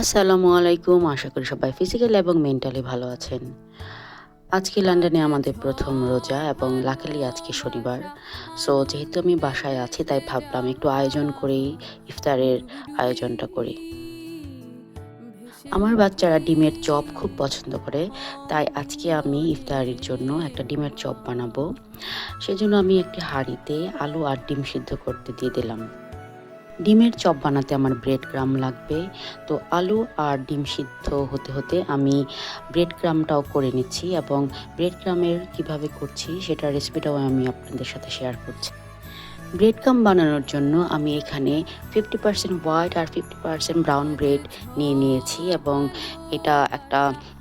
আসসালামু আলাইকুম। আশা করি সবাই ফিজিক্যালি এবং মেন্টালি ভালো আছেন। আজকে লন্ডনে আমাদের প্রথম রোজা এবং লাকিলি আজকে শনিবার। সো যেহেতু আমি বাসায় আছি তাই ভাবলাম একটু আয়োজন করেই ইফতারের আয়োজনটা করি। আমার বাচ্চারা ডিমের চপ খুব পছন্দ করে, তাই আজকে আমি ইফতারির জন্য একটা ডিমের চপ বানাবো। সেজন্য আমি একটি হাঁড়িতে আলু আর ডিম সিদ্ধ করতে দিয়ে দিলাম। ডিমের চপ বানাতে আমার ব্রেড ক্রাম্ব লাগবে। তো আলু আর ডিম সিদ্ধ হতে হতে আমি ব্রেড ক্রাম্বটাও করে নিচ্ছি এবং ব্রেড ক্রাম্বের কীভাবে করছি সেটার রেসিপিটাও আমি আপনাদের সাথে শেয়ার করছি। ব্রেড ক্রাম্ব বানানোর জন্য আমি এখানে 50% হোয়াইট আর 50% ব্রাউন ব্রেড নিয়েছি এবং এটা একটা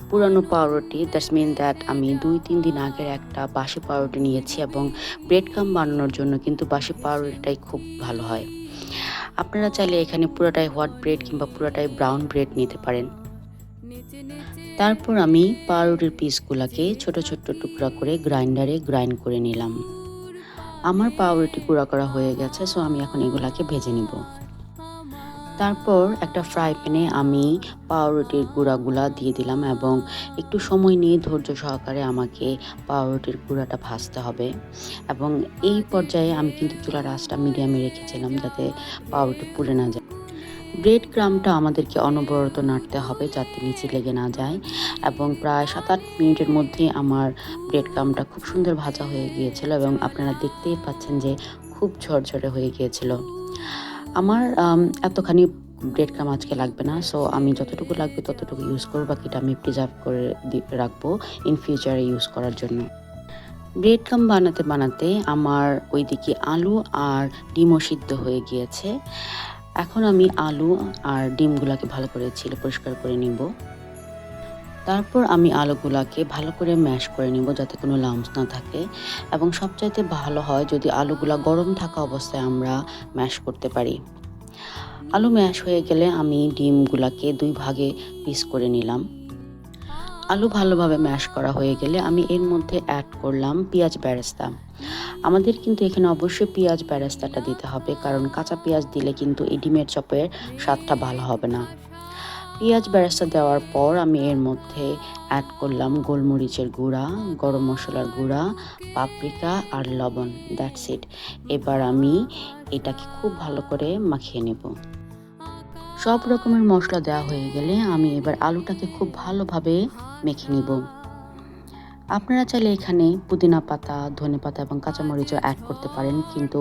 পুরানো পাউরুটি, দ্যাটস মিন দ্যাট আমি 2-3 দিন আগের একটা বাসি পাউরুটি নিয়েছি এবং ব্রেড ক্রাম্ব বানানোর জন্য কিন্তু বাসি পাউরুটিটাই খুব ভালো হয়। আপনারা চাইলে এখানে পুরোটাই হোয়াইট ব্রেড কিংবা পুরোটাই ব্রাউন ব্রেড নিতে পারেন। তারপর আমি পাউরুটির পিসগুলোকে ছোট ছোট টুকরা করে গ্রাইন্ডারে গ্রাইন্ড করে নিলাম। আমার পাউরুটি গুঁড়া করা হয়ে গেছে, সো আমি এখন এগুলাকে ভেজে নিব। তারপর একটা ফ্রাই প্যানে আমি পাউরুটির গুঁড়াগুলা দিয়ে দিলাম এবং একটু সময় নিয়ে ধৈর্য সহকারে আমাকে পাউরুটির গুঁড়াটা ভাজতে হবে এবং এই পর্যায়ে আমি কিন্তু চুলার আঁচটা মিডিয়ামে রেখেছিলাম যাতে পাউরুটি পুড়ে না যায়। ব্রেড ক্রাম্বটা আমাদেরকে অনবরত নাড়তে হবে যাতে নিচে লেগে না যায় এবং প্রায় 7-8 মিনিটের মধ্যে আমার ব্রেড ক্রাম্বটা খুব সুন্দর ভাজা হয়ে গিয়েছিল এবং আপনারা দেখতেই পাচ্ছেন যে খুব ঝরঝরে হয়ে গিয়েছিল। আমার এতখানি ব্রেড ক্রাম্ব আজকে লাগবে না, সো আমি যতটুকু লাগবে ততটুকু ইউজ করবো, বাকিটা আমি প্রিজার্ভ করে রাখবো ইন ফিউচারে ইউজ করার জন্য। ব্রেড ক্রাম্ব বানাতে বানাতে আমার ওইদিকে আলু আর ডিমও সিদ্ধ হয়ে গিয়েছে। এখন আমি আলু আর ডিমগুলাকে ভালো করে ছিলে পরিষ্কার করে নিব। তারপর আমি আলুগুলাকে ভালো করে ম্যাশ করে নিব যাতে কোনো লাম্পস না থাকে এবং সবচাইতে ভালো হয় যদি আলুগুলা গরম থাকা অবস্থায় আমরা ম্যাশ করতে পারি। আলু ম্যাশ হয়ে গেলে আমি ডিমগুলাকে 2 ভাগে পিস করে নিলাম। আলু ভালোভাবে ম্যাশ করা হয়ে গেলে আমি এর মধ্যে অ্যাড করলাম পেঁয়াজ বেরেস্তা। আমাদের কিন্তু এখানে অবশ্যই পেঁয়াজ বেরেস্তাটা দিতে হবে, কারণ কাঁচা পেঁয়াজ দিলে কিন্তু এই ডিমের চপের স্বাদটা ভালো হবে না। পেঁয়াজ বেরেস্তা দেওয়ার পর আমি এর মধ্যে অ্যাড করলাম গোলমরিচের গুঁড়া, গরম মশলার গুঁড়া, পাপরিকা আর লবণ। That's it. এবার আমি এটাকে খুব ভালো করে মাখিয়ে নেব। সব রকমের মশলা দেওয়া হয়ে গেলে আমি এবার আলুটাকে খুব ভালোভাবে মেখে নিব। আপনারা চাইলে এখানে পুদিনা পাতা, ধনেপাতা এবং কাঁচামরিচও অ্যাড করতে পারেন, কিন্তু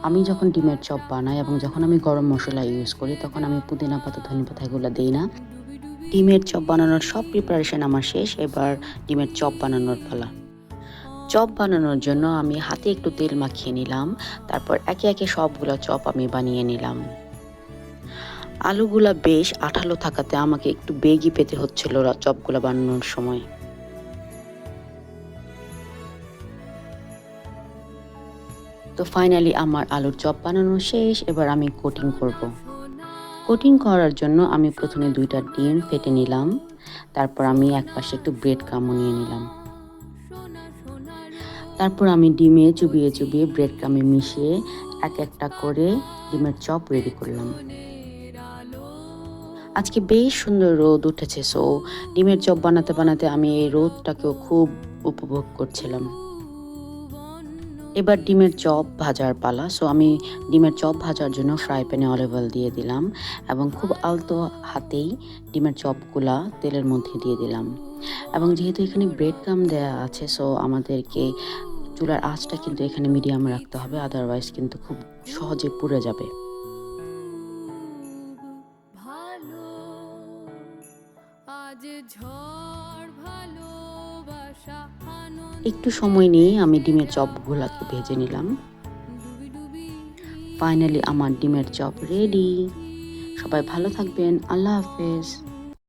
আমি যখন ডিমের চপ বানাই এবং যখন আমি গরম মশলা ইউজ করি তখন আমি পুদিনা পাতা, ধনেপাতা এগুলো দিই না। ডিমের চপ বানানোর সব প্রিপারেশন আমার শেষ, এবার ডিমের চপ বানানোর পালা। চপ বানানোর জন্য আমি হাতে একটু তেল মাখিয়ে নিলাম, তারপর একে একে সবগুলো চপ আমি বানিয়ে নিলাম। আলুগুলা বেশ আঠালো থাকাতে আমাকে একটু বেগই পেতে হচ্ছিল চপগুলো বানানোর সময়। তো ফাইনালি আমার আলুর চপ বানানো শেষ। এবার আমি কোটিং করব। কোটিং করার জন্য আমি প্রথমে 2টা ডিম ফেটে নিলাম, তারপর আমি একপাশে একটু ব্রেড ক্রাম্ব নিয়ে নিলাম। তারপর আমি ডিমে চুবিয়ে চুবিয়ে ব্রেড ক্রাম্বে মিশিয়ে এক একটা করে ডিমের চপ রেডি করলাম। আজকে বেশ সুন্দর রোদ উঠেছে, সো ডিমের চপ বানাতে বানাতে আমি এই রোদটাকেও খুব উপভোগ করছিলাম। এবার ডিমের চপ ভাজার পালা। সো আমি ডিমের চপ ভাজার জন্য ফ্রাই প্যানে অলিভ অয়েল দিয়ে দিলাম এবং খুব আলতো হাতেই ডিমের চপগুলা তেলের মধ্যে দিয়ে দিলাম এবং যেহেতু এখানে ব্রেড ক্রাম্ব দেওয়া আছে, সো আমাদেরকে চুলার আঁচটা কিন্তু এখানে মিডিয়ামে রাখতে হবে, আদারওয়াইজ কিন্তু খুব সহজে পুড়ে যাবে। একটু সময় নিয়ে আমি ডিমের চপগুলাকে ভেজে নিলাম। ফাইনালি আমার ডিমের চপ রেডি। সবাই ভালো থাকবেন। আল্লাহ হাফেজ।